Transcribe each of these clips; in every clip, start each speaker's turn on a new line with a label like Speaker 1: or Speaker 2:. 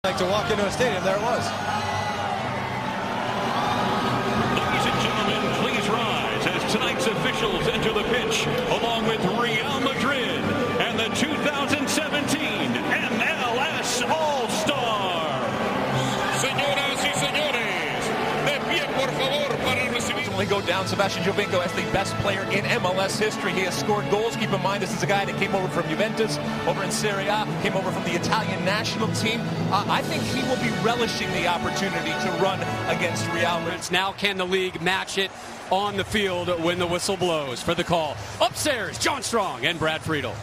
Speaker 1: Like to walk into a stadium, there it was.
Speaker 2: Ladies and gentlemen, please rise as tonight's officials enter the pitch, along with Real Madrid and the 2017 MLS All-Star.
Speaker 3: Señoras y señores, de pie por favor para recibir.
Speaker 4: Go down Sebastian Jovinko as the best player in MLS history. He has scored goals. Keep in mind, this is a guy that came over from Juventus, over in Serie A, came over from the Italian national team. I think he will be relishing the opportunity to run against Real Madrid.
Speaker 5: Now can the league match it on the field when the whistle blows for the call? Upstairs, John Strong and Brad Friedel.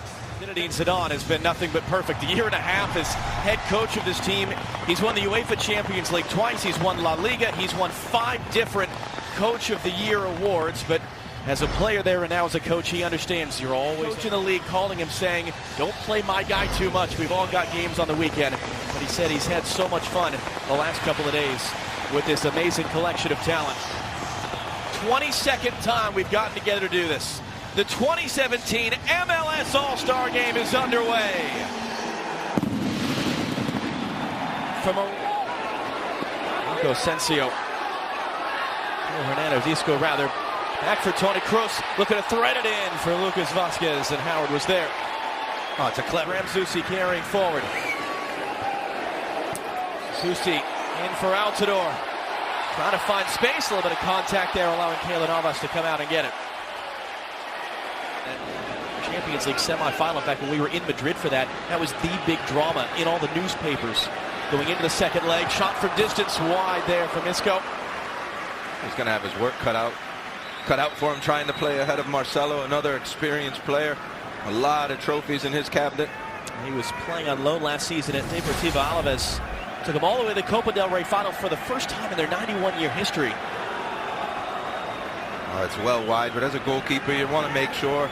Speaker 6: Zinedine Zidane has been nothing but perfect. A year and a half as head coach of this team. He's won the UEFA Champions League twice. He's won La Liga. He's won 5 different Coach of the Year awards. But as a player there and now as a coach, he understands you're always coach in the league, calling him saying, don't play my guy too much. We've all got games on the weekend. But he said he's had so much fun the last couple of days with this amazing collection of talent. 22nd time we've gotten together to do this. The 2017 MLS All-Star Game is underway. From Marco Asensio. Hernandez, Isco rather. Back for Toni Kroos. Looking to thread it in for Lucas Vazquez, and Howard was there. Oh, it's a clever Ramsey carrying forward. Zusi in for Altidore. Trying to find space. A little bit of contact there, allowing Keylor Navas to come out and get it. Champions League semifinal. In fact, when we were in Madrid for that, that was the big drama in all the newspapers. Going into the second leg, shot from distance, wide there from Isco.
Speaker 7: He's going to have his work cut out for him, trying to play ahead of Marcelo, another experienced player. A lot of trophies in his cabinet.
Speaker 6: He was playing on loan last season at Deportivo Alaves. Took him all the way to the Copa del Rey final for the first time in their 91-year history.
Speaker 7: Oh, it's well wide, but as a goalkeeper, you want to make sure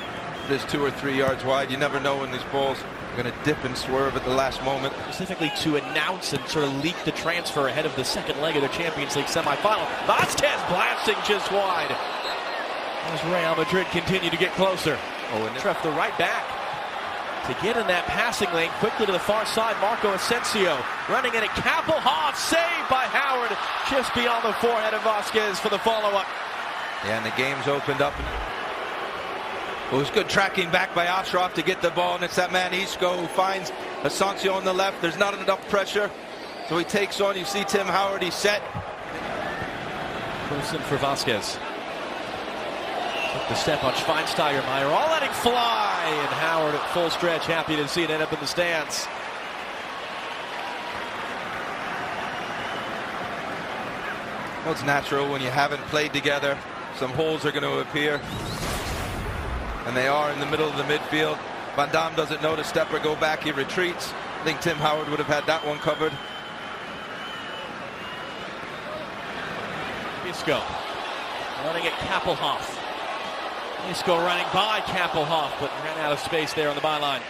Speaker 7: it is 2 or 3 yards wide. You never know when these balls are going to dip and swerve at the last moment.
Speaker 6: Specifically to announce and sort of leak the transfer ahead of the second leg of the Champions League semifinal. Vazquez blasting just wide. As Real Madrid continue to get closer. Oh, and Treff the right back to get in that passing lane quickly to the far side. Marco Asensio running in at Kappelhoff, saved by Howard just beyond the forehead of Vazquez for the follow-up.
Speaker 7: Yeah, and the game's opened up. It was good tracking back by Ashraf to get the ball, and it's that man Isco who finds Asensio on the left. There's not enough pressure, so he takes on. You see Tim Howard, he's set.
Speaker 6: Close in for Vazquez. Took the step on Schweinsteiger, all letting fly, and Howard at full stretch, happy to see it end up in the stands.
Speaker 7: Well, it's natural when you haven't played together. Some holes are going to appear. And they are in the middle of the midfield. Van Damme doesn't know to step or go back. He retreats. I think Tim Howard would have had that one covered.
Speaker 6: Isco running at Kappelhoff. Isco running by Kappelhoff, but ran out of space there on the byline.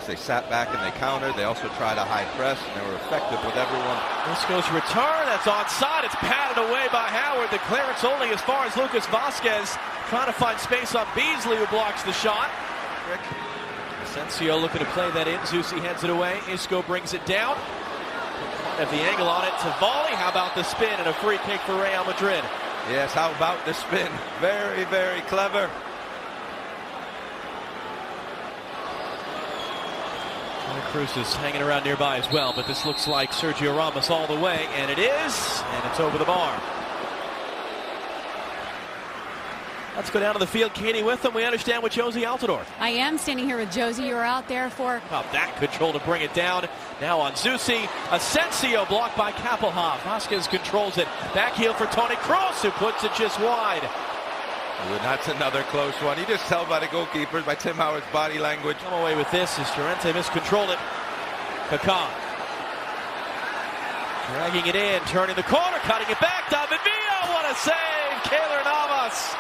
Speaker 7: They sat back and they countered. They also tried a high press, and they were effective with everyone.
Speaker 6: Isco's return, that's onside. It's patted away by Howard. The clearance only as far as Lucas Vazquez, trying to find space on Beasley, who blocks the shot. Asensio looking to play that in. Zusi heads it away. Isco brings it down. Have the angle on it to volley. How about the spin and a free kick for Real Madrid?
Speaker 7: Yes, how about the spin? Very, very clever.
Speaker 6: Cruz is hanging around nearby as well, but this looks like Sergio Ramos all the way, and it is, and it's over the bar. Let's go down to the field. Katie with them. We understand with Josie Altidore.
Speaker 8: I am standing here with Josie. You were out there for...
Speaker 6: About that control to bring it down. Now on Zusi. Asensio blocked by Kappelhoff. Vazquez controls it. Back heel for Toni Kroos, who puts it just wide.
Speaker 7: Well, that's another close one. You just tell by the goalkeepers, by Tim Howard's body language.
Speaker 6: Come away with this as Llorente miscontrolled it. Kaká dragging it in, turning the corner, cutting it back. David Villa, what a save! Keylor Navas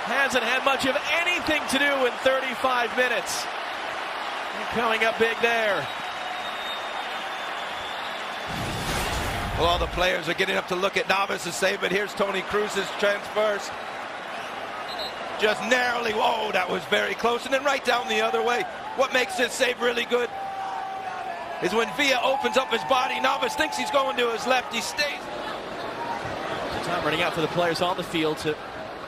Speaker 6: hasn't had much of anything to do in 35 minutes. And coming up big there.
Speaker 7: Well, all the players are getting up to look at Navas' save, but here's Toni Kroos's transfers. Just narrowly, whoa, that was very close. And then right down the other way, What makes this save really good is when Villa opens up his body. Navas thinks he's going to his left. He stays.
Speaker 6: So time running out for the players on the field to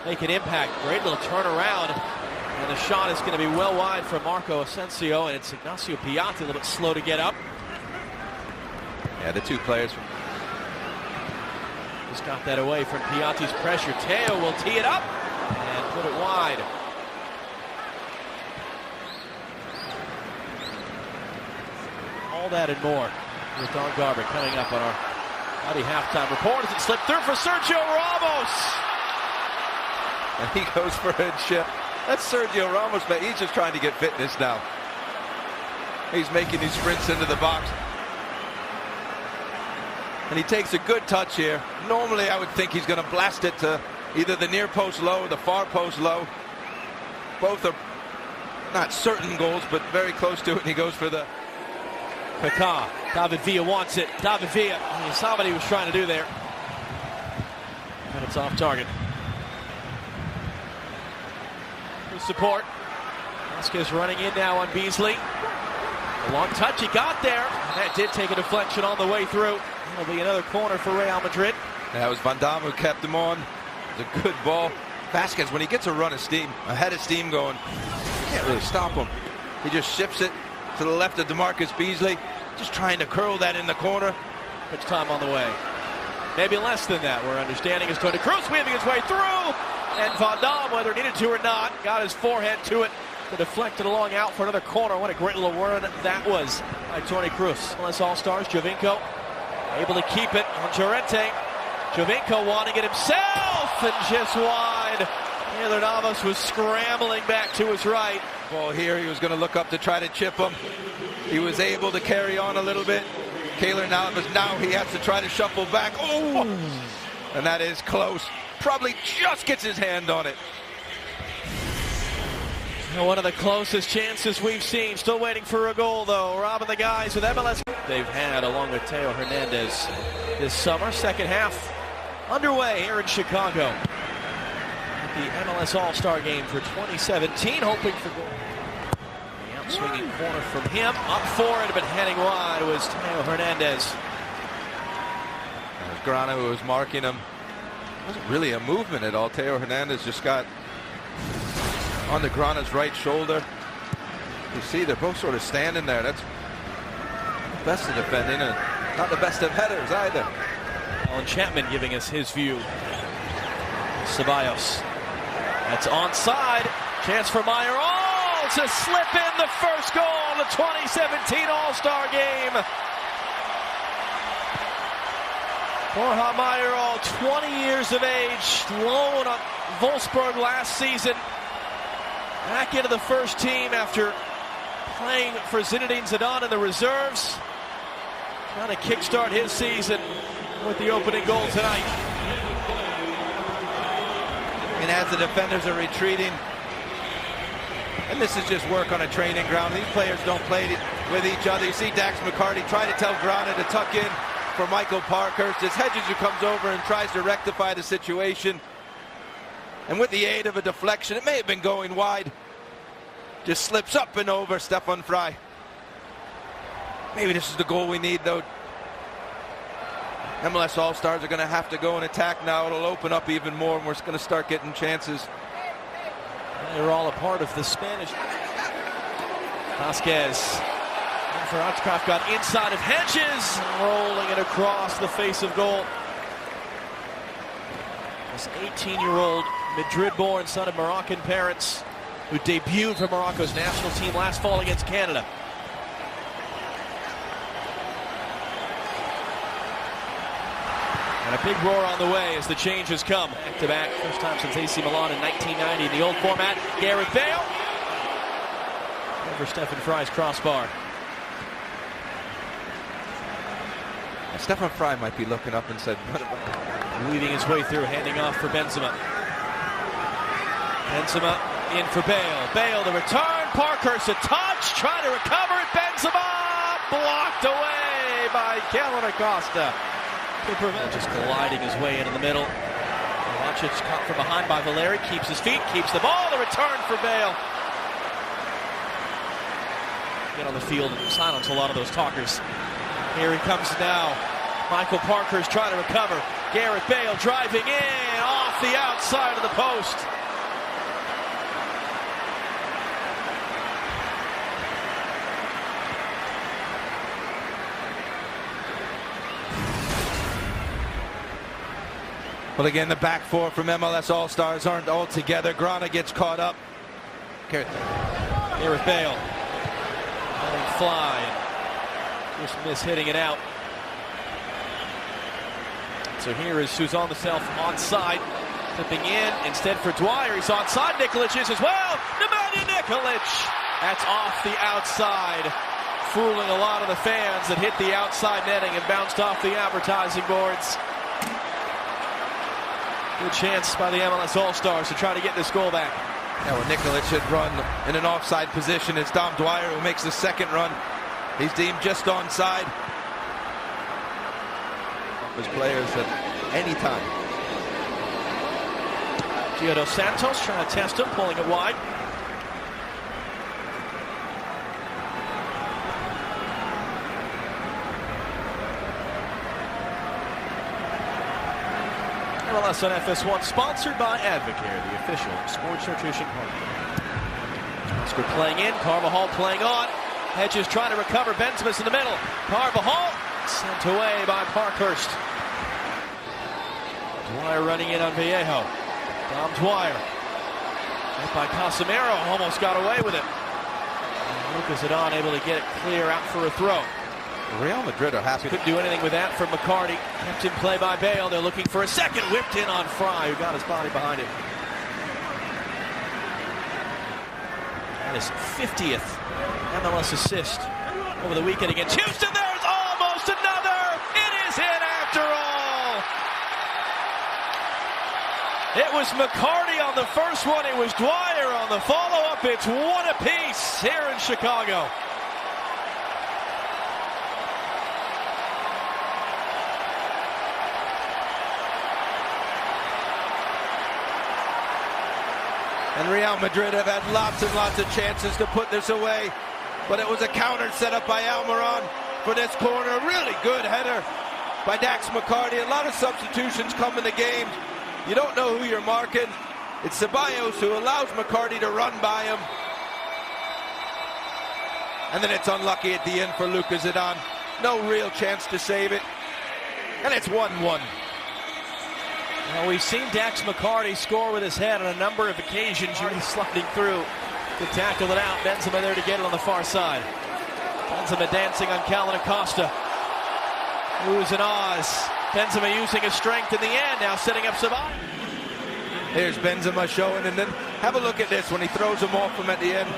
Speaker 6: make an impact. Great little turnaround. And the shot is going to be well wide from Marco Asensio. And it's Ignacio Piatti a little bit slow to get up.
Speaker 7: Yeah, the two players.
Speaker 6: Just got that away from Piatti's pressure. Teo will tee it up and put it wide. All that and more with Don Garber coming up on our Audi halftime report as it slipped through for Sergio Ramos.
Speaker 7: And he goes for a chip. That's Sergio Ramos, but he's just trying to get fitness now. He's making these sprints into the box. And he takes a good touch here. Normally I would think he's going to blast it to either the near post low or the far post low. Both are not certain goals, but very close to it. And he goes for the
Speaker 6: Kaká. David Villa wants it. David Villa. He saw what he was trying to do there. And it's off target. Good support. Vasquez running in now on Beasley. A long touch he got there. And that did take a deflection on the way through. It'll be another corner for Real Madrid.
Speaker 7: That was Van Damme who kept him on. It was a good ball. Vasquez, when he gets a run of steam, a head of steam going, you can't really stop him. He just shifts it to the left of DeMarcus Beasley, just trying to curl that in the corner.
Speaker 6: Much time on the way. Maybe less than that. We're understanding is Toni Kroos weaving his way through. And Van Damme, whether he needed to or not, got his forehead to it to deflect it along out for another corner. What a great little run that was by Toni Kroos. MLS All-Stars, Jovinko able to keep it on Llorente. Jovinko wanting it himself and just wide. Keylor Navas was scrambling back to his right.
Speaker 7: Ball here, he was going to look up to try to chip him. He was able to carry on a little bit. Keylor Navas, now he has to try to shuffle back. Oh! And that is close. Probably just gets his hand on it.
Speaker 6: One of the closest chances we've seen. Still waiting for a goal, though. Robbing the guys with MLS. They've had, along with Teo Hernandez, this summer. Second half underway here in Chicago. The MLS All-Star Game for 2017, hoping for goal. The out-swinging corner from him. Up for it, but heading wide was Teo Hernandez.
Speaker 7: It was Grana who was marking him. It wasn't really a movement at all. Teo Hernandez just got on the Grana's right shoulder. You see, they're both sort of standing there. That's the best of defending and not the best of headers either.
Speaker 6: Alan Chapman giving us his view. Ceballos. That's onside. Chance for Meyer All to slip in the first goal of the 2017 All-Star Game. Borja Meyer All, 20 years of age, loan on Wolfsburg last season. Back into the first team after playing for Zinedine Zidane in the reserves. Trying to kickstart his season with the opening goal tonight.
Speaker 7: And as the defenders are retreating, and this is just work on a training ground. These players don't play with each other. You see Dax McCarty try to tell Grana to tuck in for Michael Parkhurst. It's Hedges who comes over and tries to rectify the situation. And with the aid of a deflection, it may have been going wide. Just slips up and over Stefan Frei. Maybe this is the goal we need, though. MLS All-Stars are going to have to go and attack now. It'll open up even more, and we're going to start getting chances.
Speaker 6: They're all a part of the Spanish. Vasquez. For Archcraft got inside of Hedges, rolling it across the face of goal. This 18-year-old Madrid-born son of Moroccan parents who debuted for Morocco's national team last fall against Canada. And a big roar on the way as the changes come. Back-to-back, first time since AC Milan in 1990 in the old format. Gareth Bale. Over Stefan Frei's crossbar.
Speaker 7: Stefan Frei might be looking up and said, what about...
Speaker 6: Weaving his way through, handing off for Benzema. Benzema in for Bale. Bale the return. Parkhurst a touch. Trying to recover it. Benzema blocked away by Keylor Acosta. Just gliding his way into the middle. Kovacic caught from behind by Valeri. Keeps his feet. Keeps the ball. The return for Bale. Get on the field and silence a lot of those talkers. Here he comes now. Michael Parker's trying to recover. Gareth Bale driving in off the outside of the post.
Speaker 7: But again, the back four from MLS All-Stars aren't all together. Grana gets caught up.
Speaker 6: Gareth Bale. Letting fly. And just miss hitting it out. So here is Suzanne the Self onside. Flipping in instead for Dwyer. He's onside. Nikolic is as well. Nemanja Nikolic. That's off the outside. Fooling a lot of the fans that hit the outside netting and bounced off the advertising boards. Good chance by the MLS All-Stars to try to get this goal back.
Speaker 7: Now when Nikolic had run in an offside position, it's Dom Dwyer who makes the second run. He's deemed just onside. His players at any time.
Speaker 6: Gio dos Santos trying to test him, pulling it wide. MLS on FS1, sponsored by Advocare, the official sports nutrition partner. Oscar playing in, Carvajal playing on. Hedges trying to recover, Benzema's in the middle. Carvajal sent away by Parkhurst. Dwyer running in on Vallejo. Dom Dwyer. Hit by Casemiro, almost got away with it. And Lucas Zidane able to get it clear out for a throw.
Speaker 7: Real Madrid are happy.
Speaker 6: Couldn't do anything with that from McCarty. Kept in play by Bale. They're looking for a second. Whipped in on Fry, who got his body behind it. That is 50th MLS assist over the weekend against Houston. There's almost another. It is in after all. It was McCarty on the first one. It was Dwyer on the follow-up. It's one apiece here in Chicago.
Speaker 7: And Real Madrid have had lots and lots of chances to put this away. But it was a counter set up by Almiron for this corner. Really good header by Dax McCarty. A lot of substitutions come in the game. You don't know who you're marking. It's Ceballos who allows McCarty to run by him. And then it's unlucky at the end for Lucas Zidane. No real chance to save it. And it's 1-1.
Speaker 6: Well, we've seen Dax McCarty score with his head on a number of occasions. He's sliding through to tackle it out. Benzema there to get it on the far side. Benzema dancing on Calvin Acosta. Oohs and ahs. Benzema using his strength in the end, now setting up Ceballos.
Speaker 7: Here's Benzema showing, and then have a look at this when he throws him off him at the end.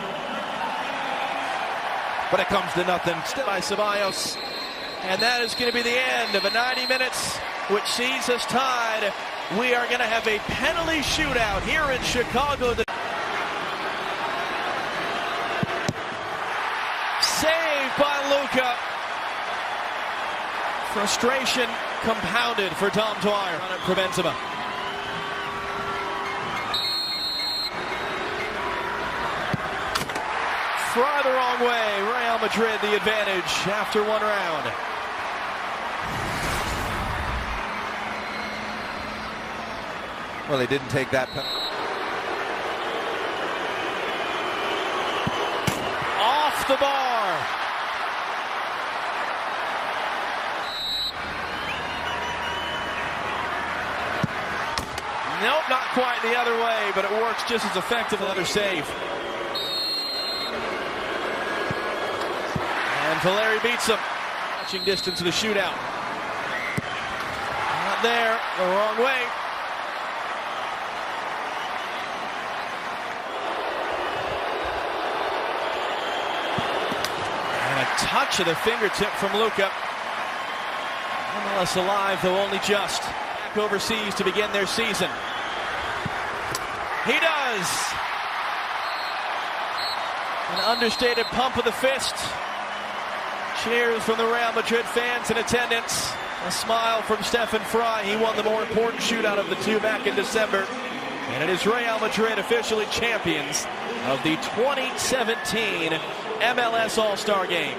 Speaker 7: But it comes to nothing.
Speaker 6: Still by Ceballos. And that is going to be the end of a 90 minutes, which sees us tied. We are going to have a penalty shootout here in Chicago. Saved by Luka. Frustration compounded for Dom Dwyer on it for Benzema. Fry the wrong way. Real Madrid the advantage after one round.
Speaker 7: Well, they didn't take that.
Speaker 6: Off the bar. Nope, not quite the other way, but it works just as effective. Another save. And Valeri beats him. Touching distance of the shootout. Not there, the wrong way. Touch of the fingertip from Luka. MLS alive, though only just. Back overseas to begin their season. He does. An understated pump of the fist. Cheers from the Real Madrid fans in attendance. A smile from Stefan Fry. He won the more important shootout of the two back in December. And it is Real Madrid officially champions of the 2017 MLS All-Star Game.